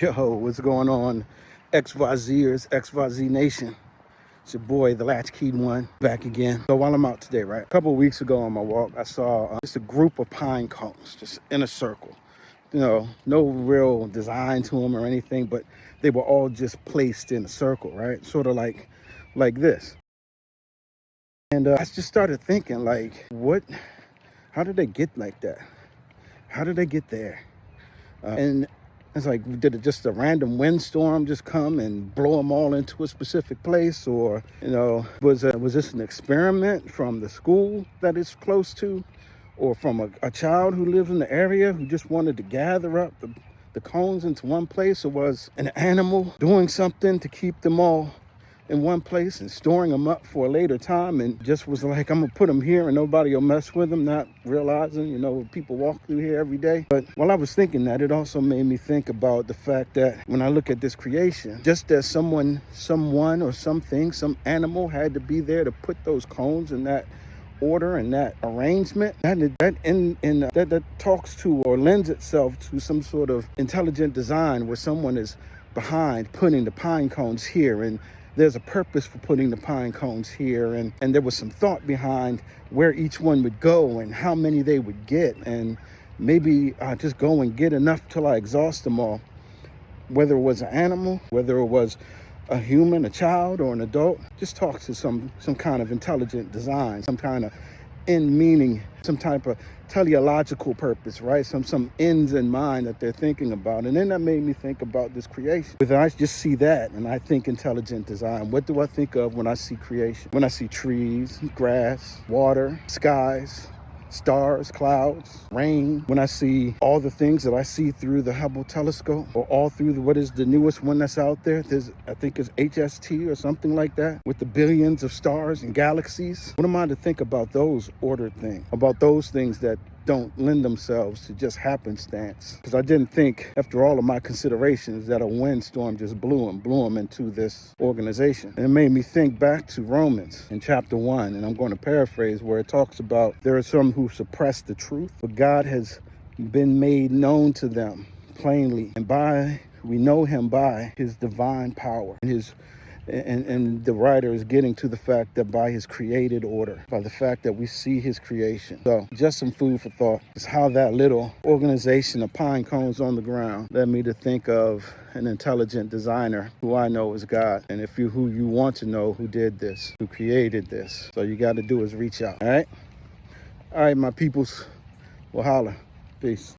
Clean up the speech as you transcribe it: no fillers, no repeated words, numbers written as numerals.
Yo, what's going on? XYZers, XYZ Nation. It's your boy, the Latchkeyed One, back again. So while I'm out today, right? A couple of weeks ago on my walk, I saw just a group of pine cones, just in a circle. You know, no real design to them or anything, but they were all just placed in a circle, right? Sort of like this. And I just started thinking, like, how did they get like that? How did they get there? And it's like, did it just a random windstorm just come and blow them all into a specific place? Or, was this an experiment from the school that it's close to? Or from a child who lives in the area who just wanted to gather up the cones into one place? Or was an animal doing something to keep them all in one place and storing them up for a later time, and just was like, I'm gonna put them here and nobody will mess with them, not realizing, people walk through here every day. But while I was thinking that, it also made me think about the fact that when I look at this creation, just as someone or something, some animal had to be there to put those cones in that order and that arrangement, that talks to or lends itself to some sort of intelligent design where someone is behind putting the pine cones here, and there's a purpose for putting the pine cones here, and there was some thought behind where each one would go and how many they would get, and maybe just go and get enough till I exhaust them all. Whether it was an animal, whether it was a human, a child, or an adult, just talks to some kind of intelligent design, some kind of end meaning, some type of teleological purpose, right? Some ends in mind that they're thinking about. And then that made me think about this creation. Because I just see that and I think intelligent design. What do I think of when I see creation? When I see trees, grass, water, skies, stars, clouds, rain, when I see all the things that I see through the Hubble telescope, or all through what is the newest one that's out there, I think it's HST or something like that, with the billions of stars and galaxies. What am I to think about those ordered things, about those things that don't lend themselves to just happenstance? Because I didn't think, after all of my considerations, that a windstorm just blew them into this organization. And it made me think back to Romans in chapter 1, and I'm going to paraphrase, where it talks about there are some who suppress the truth, but God has been made known to them plainly, and we know him by his divine power and the writer is getting to the fact that by his created order, by the fact that we see his creation. So just some food for thought is how that little organization of pine cones on the ground led me to think of an intelligent designer who I know is God. And who you want to know who did this, who created this. So you got to do is reach out. All right, my peoples. We'll holler. Peace.